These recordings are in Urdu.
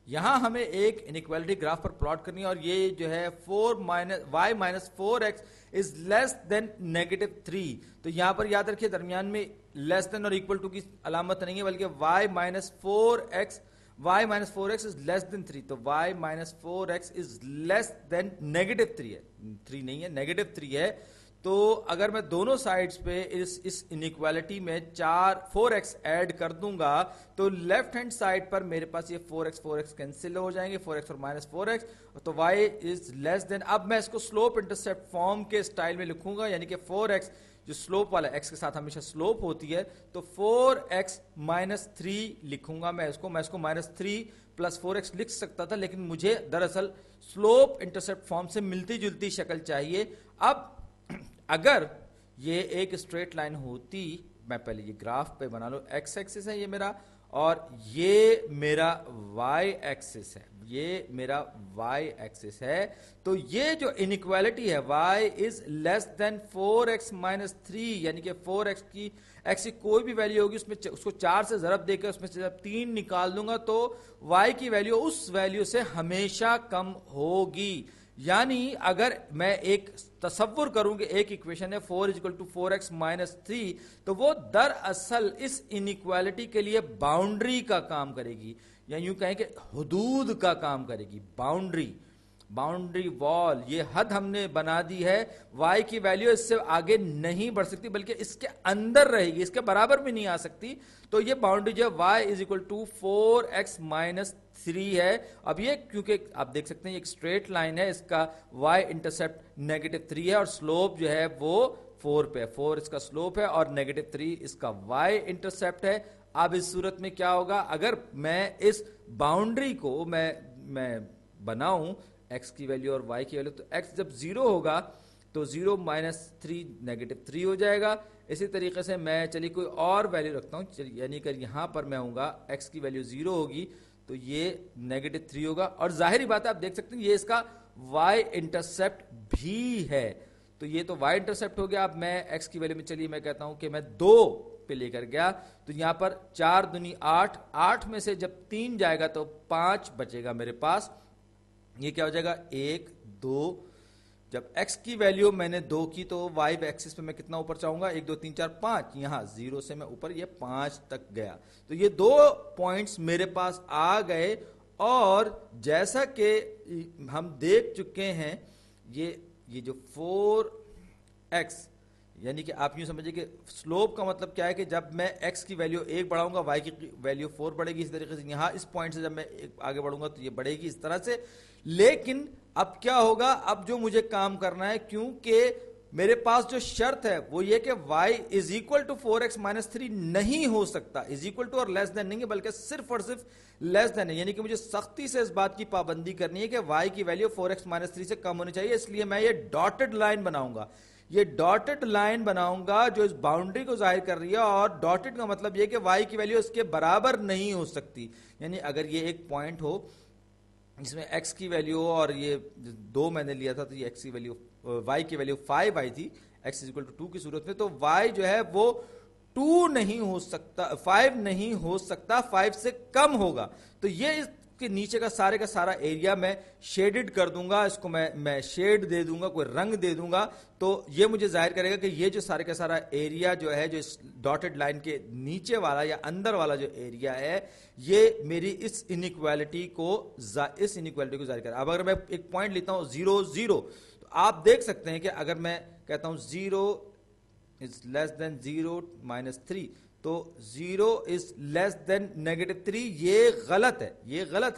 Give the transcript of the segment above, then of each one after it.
یہاں ہمیں ایک انیکویلٹی گراف پر پلاٹ کرنی ہے اور یہ جو ہے y minus 4x is less than -3. تو یہاں پر یاد رکھیے درمیان میں لیس دین اور equal to کی علامت نہیں ہے بلکہ y minus 4x is less than 3. تو y minus 4x is less than -3 ہے, 3 نہیں ہے, -3 ہے. تو اگر میں دونوں سائڈز پہ اس انیکویلٹی میں 4x ایڈ کر دوں گا تو لیفٹ ہینڈ سائڈ پر میرے پاس یہ 4x کینسل ہو جائیں گے, 4x اور -4x, تو y از لیس دین. اب میں اس کو سلوپ انٹرسیپٹ فارم کے سٹائل میں لکھوں گا, یعنی کہ 4x جو سلوپ والا x کے ساتھ ہمیشہ سلوپ ہوتی ہے, تو 4x -3 لکھوں گا میں اس کو -3 + 4x لکھ سکتا تھا, لیکن مجھے دراصل سلوپ انٹرسیپٹ فارم سے ملتی جلتی شکل چاہیے. اب اگر یہ ایک اسٹریٹ لائن ہوتی, میں پہلے یہ گراف پہ بنا لوں, ایکس ایکسس ہے یہ میرا اور یہ میرا وائی ایکسس ہے, یہ میرا وائی ایکسس ہے, تو یہ جو انیکویلٹی ہے y از لیس دین 4x - 3, یعنی کہ 4x کی x کی کوئی بھی ویلیو ہوگی اس میں اس کو 4 سے ضرب دے کر اس میں سے جب 3 نکال دوں گا تو y کی ویلیو اس ویلیو سے ہمیشہ کم ہوگی. یعنی اگر میں ایک تصور کروں کہ ایک ایکویشن ہے 4 = 4x - 3, تو وہ دراصل اس انیکویلٹی کے لیے باؤنڈری کا کام کرے گی, یا یوں کہیں کہ حدود کا کام کرے گی. باؤنڈری وال, یہ حد ہم نے بنا دی ہے, y کی ویلیو اس سے آگے نہیں بڑھ سکتی بلکہ اس کے اندر رہے گی, اس کے برابر بھی نہیں آ سکتی. تو یہ باؤنڈری جو ہے y = 4x - 3 ہے. اب یہ کیونکہ آپ دیکھ سکتے ہیں یہ ایک اسٹریٹ لائن ہے, اس کا y انٹرسیپٹ -3 ہے اور سلوپ جو ہے وہ 4 پہ, 4 اس کا سلوپ ہے اور -3 اس کا y انٹرسیپٹ ہے. اب اس صورت میں کیا ہوگا, اگر میں اس باؤنڈری کو میں بناؤں x کی ویلیو اور y کی ویلیو, تو x جب 0 ہوگا تو 0 - 3 -3 ہو جائے گا. اسی طریقے سے میں چلیے کوئی اور ویلیو رکھتا ہوں, یعنی کہ یہاں پر میں ہوں گا x کی ویلیو 0 ہوگی تو یہ -3 ہوگا, اور ظاہری بات ہے آپ دیکھ سکتے ہیں یہ اس کا y انٹرسیپٹ بھی ہے. تو یہ تو y انٹرسیپٹ ہو گیا. اب میں x کی ویلیو میں چلیے میں کہتا ہوں کہ میں 2 پہ لے کر گیا, تو یہاں پر 4 دونی 8, 8 میں سے جب 3 جائے گا تو 5 بچے گا میرے پاس. یہ کیا ہو جائے گا 1 2, جب x کی ویلیو میں نے 2 کی تو y ایکسس پہ میں کتنا اوپر چاہوں گا, 1 2 3 4 5, یہاں 0 سے میں اوپر یہ 5 تک گیا. تو یہ 2 پوائنٹس میرے پاس آ گئے, اور جیسا کہ ہم دیکھ چکے ہیں یہ جو 4x, یعنی کہ آپ یوں سمجھیں کہ سلوپ کا مطلب کیا ہے کہ جب میں x کی ویلیو 1 بڑھاؤں گا y کی ویلیو 4 بڑھے گی. اس طریقے سے یہاں اس پوائنٹ سے جب میں آگے بڑھوں گا تو یہ بڑھے گی اس طرح سے. لیکن اب کیا ہوگا, اب جو مجھے کام کرنا ہے, کیونکہ میرے پاس جو شرط ہے وہ یہ کہ y = 4x - 3 نہیں ہو سکتا, = اور لیس دین نہیں ہے بلکہ صرف اور صرف لیس دین ہے. یعنی کہ مجھے سختی سے اس بات کی پابندی کرنی ہے کہ y کی ویلیو 4x - 3 سے کم ہونی چاہیے. اس لیے میں یہ ڈاٹڈ لائن بناؤں گا, یہ ڈاٹڈ لائن بناؤں گا جو اس باؤنڈری کو ظاہر کر رہی ہے, اور ڈاٹڈ کا مطلب یہ کہ y کی ویلیو اس کے برابر نہیں ہو سکتی. یعنی اگر یہ ایک پوائنٹ ہو جس میں x کی ویلیو اور یہ 2 میں نے لیا تھا تو یہ x کی ویلیو y کی ویلیو 5 آئی تھی x = 2 کی صورت میں, تو y جو ہے وہ 2 نہیں ہو سکتا, 5 نہیں ہو سکتا, 5 سے کم ہوگا. تو یہ اس کے نیچے کا سارا ایریا میں شیڈڈ کر دوں گا, اس کو میں شیڈ دے دوں گا, کوئی رنگ دے دوں گا, تو یہ مجھے ظاہر کرے گا کہ یہ جو سارا ایریا جو ہے جو اس ڈاٹڈ لائن کے نیچے والا یا اندر والا جو ایریا ہے یہ میری اس انیکویلٹی کو ظاہر کرے. اب اگر میں ایک پوائنٹ لیتا ہوں 0 0, تو آپ دیکھ سکتے ہیں کہ اگر میں کہتا ہوں 0 is less than 0 - 3, تو 0 is less than -3, یہ غلط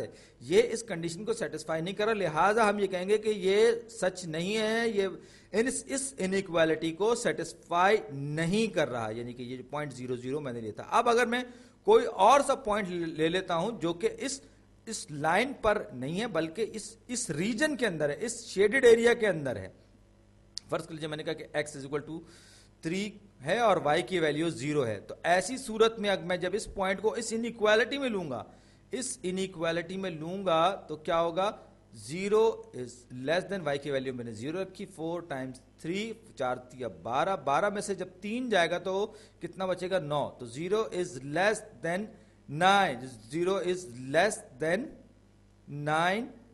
ہے, یہ اس کنڈیشن کو سیٹسفائی نہیں کر رہا. لہٰذا ہم یہ کہیں گے کہ یہ سچ نہیں ہے, یہ اس انیکویلٹی کو سیٹسفائی نہیں کر رہا, یعنی کہ یہ جو پوائنٹ 0 0 میں نے لیا تھا. اب اگر میں کوئی اور سا پوائنٹ لے لیتا ہوں جو کہ اس لائن پر نہیں ہے بلکہ اس ریجن کے اندر ہے, اس شیڈڈ ایریا کے اندر ہے. فرض کر لیجیے میں نے کہا کہ x = 3 ہے اور y کی ویلیو 0 ہے, تو ایسی صورت میں میں جب اس پوائنٹ کو اس انیکویلٹی میں لوں گا تو کیا ہوگا, 0 is less than y کی ویلیو میں نے 0 رکھی, 4 × 3 4 3 12, 12 میں سے جب 3 جائے گا تو کتنا بچے گا 9, تو 0 is less than 9, 0 is less than 9